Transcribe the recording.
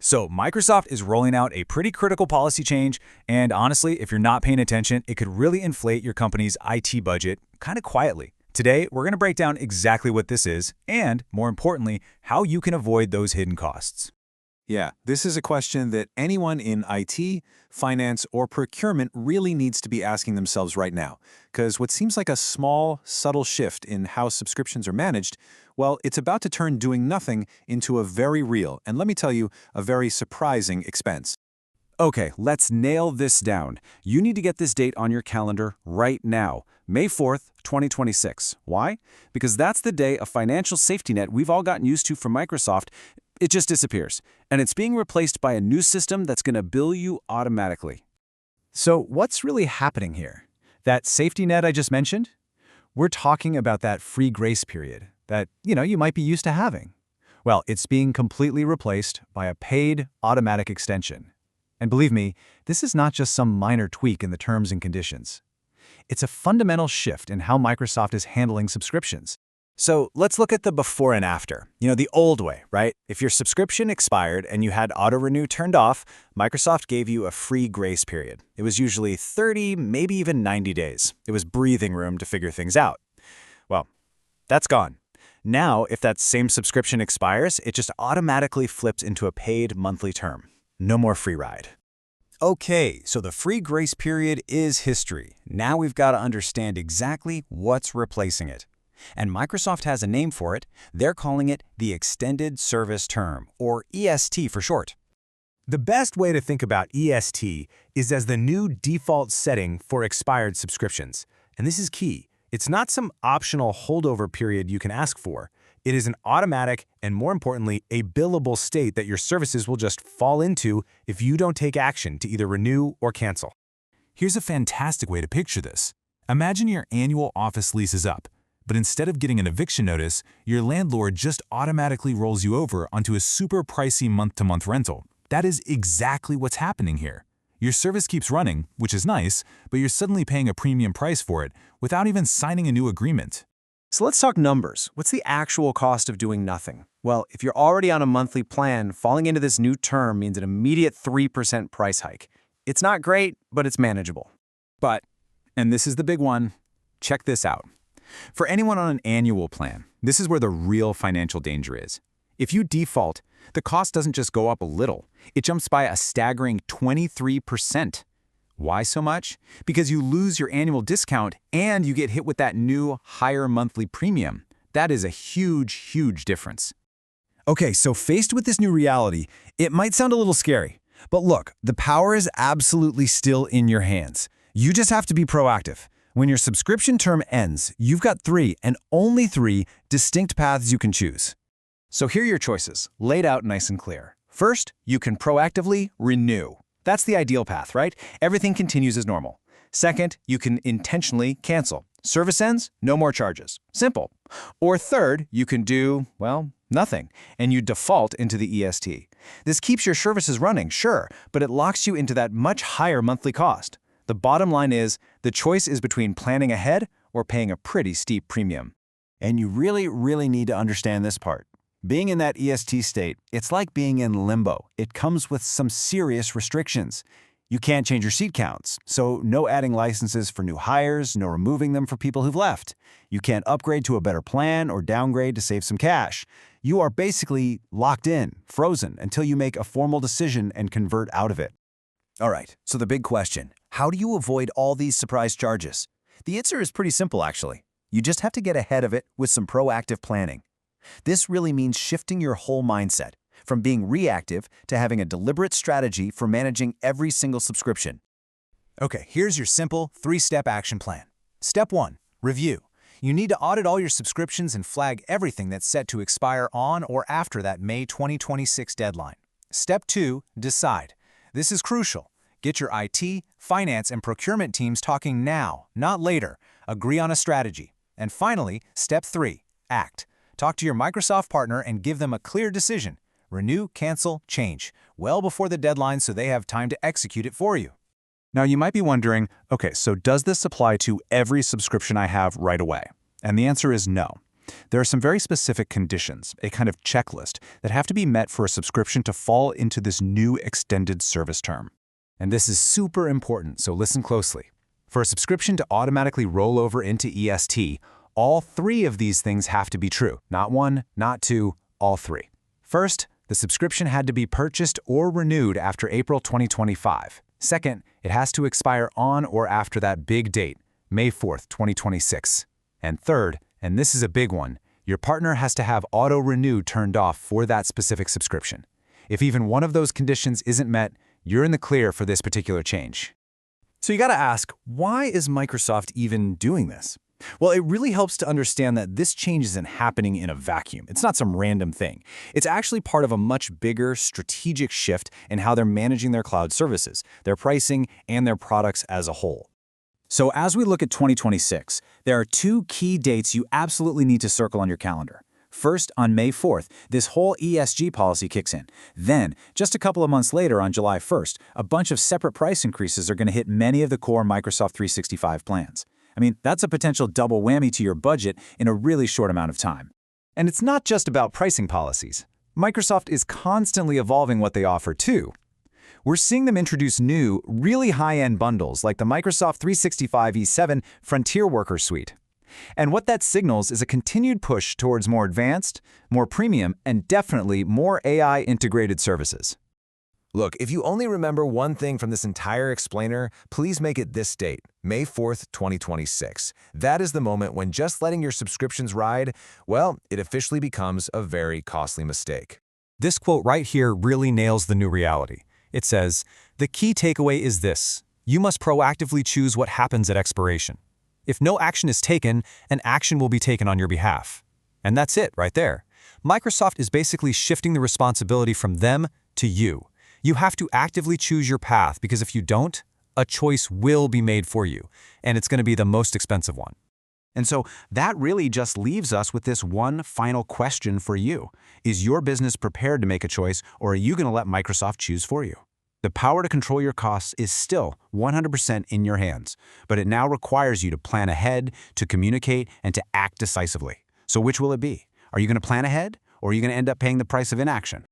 So Microsoft is rolling out a pretty critical policy change, and honestly, if you're not paying attention, it could really inflate your company's IT budget kind of quietly. Today, we're going to break down exactly what this is, and more importantly, how you can avoid those hidden costs. Yeah, this is a question that anyone in IT, finance, or procurement really needs to be asking themselves right now. Because what seems like a small, subtle shift in how subscriptions are managed, well, it's about to turn doing nothing into a very real, and let me tell you, a very surprising expense. Okay, let's nail this down. You need to get this date on your calendar right now, May 4th, 2026. Why? Because that's the day a financial safety net we've all gotten used to from Microsoft, it just disappears. And it's being replaced by a new system that's going to bill you automatically. So what's really happening here? That safety net I just mentioned? We're talking about that free grace period that, you might be used to having. Well, it's being completely replaced by a paid automatic extension. And believe me, this is not just some minor tweak in the terms and conditions. It's a fundamental shift in how Microsoft is handling subscriptions. So let's look at the before and after. The old way, right? If your subscription expired and you had auto-renew turned off, Microsoft gave you a free grace period. It was usually 30, maybe even 90 days. It was breathing room to figure things out. Well, that's gone. Now, if that same subscription expires, it just automatically flips into a paid monthly term. No more free ride. Okay, so the free grace period is history. Now we've got to understand exactly what's replacing it. And Microsoft has a name for it. They're calling it the Extended Service Term, or EST for short. The best way to think about EST is as the new default setting for expired subscriptions. And this is key. It's not some optional holdover period you can ask for. It is an automatic and, more importantly, a billable state that your services will just fall into if you don't take action to either renew or cancel. Here's a fantastic way to picture this. Imagine your annual office lease is up, but instead of getting an eviction notice, your landlord just automatically rolls you over onto a super pricey month-to-month rental. That is exactly what's happening here. Your service keeps running, which is nice, but you're suddenly paying a premium price for it without even signing a new agreement. So let's talk numbers. What's the actual cost of doing nothing? Well, if you're already on a monthly plan, falling into this new term means an immediate 3% price hike. It's not great, but it's manageable. But, and this is the big one, check this out. For anyone on an annual plan, this is where the real financial danger is. If you default, the cost doesn't just go up a little, it jumps by a staggering 23%. Why so much? Because you lose your annual discount and you get hit with that new, higher monthly premium. That is a huge, huge difference. Okay, so faced with this new reality, it might sound a little scary. But look, the power is absolutely still in your hands. You just have to be proactive. When your subscription term ends, you've got 3 and only 3 distinct paths you can choose. So here are your choices, laid out nice and clear. First, you can proactively renew. That's the ideal path, right? Everything continues as normal. Second, you can intentionally cancel. Service ends, no more charges. Simple. Or third, you can do, well, nothing, and you default into the EST. This keeps your services running, sure, but it locks you into that much higher monthly cost. The bottom line is, the choice is between planning ahead or paying a pretty steep premium. And you really, really need to understand this part. Being in that EST state, it's like being in limbo. It comes with some serious restrictions. You can't change your seat counts, so no adding licenses for new hires, no removing them for people who've left. You can't upgrade to a better plan or downgrade to save some cash. You are basically locked in, frozen, until you make a formal decision and convert out of it. All right, so the big question, how do you avoid all these surprise charges? The answer is pretty simple, actually. You just have to get ahead of it with some proactive planning. This really means shifting your whole mindset, from being reactive to having a deliberate strategy for managing every single subscription. Okay, here's your simple 3-step action plan. Step 1, review. You need to audit all your subscriptions and flag everything that's set to expire on or after that May 2026 deadline. Step 2, decide. This is crucial. Get your IT, finance, and procurement teams talking now, not later. Agree on a strategy. And finally, step 3, act. Talk to your Microsoft partner and give them a clear decision. Renew, cancel, change, well before the deadline so they have time to execute it for you. Now you might be wondering, okay, so does this apply to every subscription I have right away? And the answer is no. There are some very specific conditions, a kind of checklist, that have to be met for a subscription to fall into this new extended service term. And this is super important, so listen closely. For a subscription to automatically roll over into EST, all three of these things have to be true. Not one, not two, all three. First, the subscription had to be purchased or renewed after April 2025. Second, it has to expire on or after that big date, May 4th, 2026. And third, and this is a big one, your partner has to have auto-renew turned off for that specific subscription. If even one of those conditions isn't met, you're in the clear for this particular change. So you got to ask, why is Microsoft even doing this? Well, it really helps to understand that this change isn't happening in a vacuum. It's not some random thing. It's actually part of a much bigger strategic shift in how they're managing their cloud services, their pricing, and their products as a whole. So as we look at 2026, there are two key dates you absolutely need to circle on your calendar. First, on May 4th, this whole ESG policy kicks in. Then, just a couple of months later on July 1st, a bunch of separate price increases are going to hit many of the core Microsoft 365 plans. I mean, that's a potential double whammy to your budget in a really short amount of time. And it's not just about pricing policies. Microsoft is constantly evolving what they offer too. We're seeing them introduce new, really high-end bundles like the Microsoft 365 E7 Frontier Worker Suite. And what that signals is a continued push towards more advanced, more premium, and definitely more AI-integrated services. Look, if you only remember one thing from this entire explainer, please make it this date, May 4th, 2026. That is the moment when just letting your subscriptions ride, well, it officially becomes a very costly mistake. This quote right here really nails the new reality. It says, "The key takeaway is this: you must proactively choose what happens at expiration. If no action is taken, an action will be taken on your behalf." And that's it right there. Microsoft is basically shifting the responsibility from them to you. You have to actively choose your path because if you don't, a choice will be made for you, and it's going to be the most expensive one. And so that really just leaves us with this one final question for you. Is your business prepared to make a choice, or are you going to let Microsoft choose for you? The power to control your costs is still 100% in your hands, but it now requires you to plan ahead, to communicate, and to act decisively. So which will it be? Are you going to plan ahead, or are you going to end up paying the price of inaction?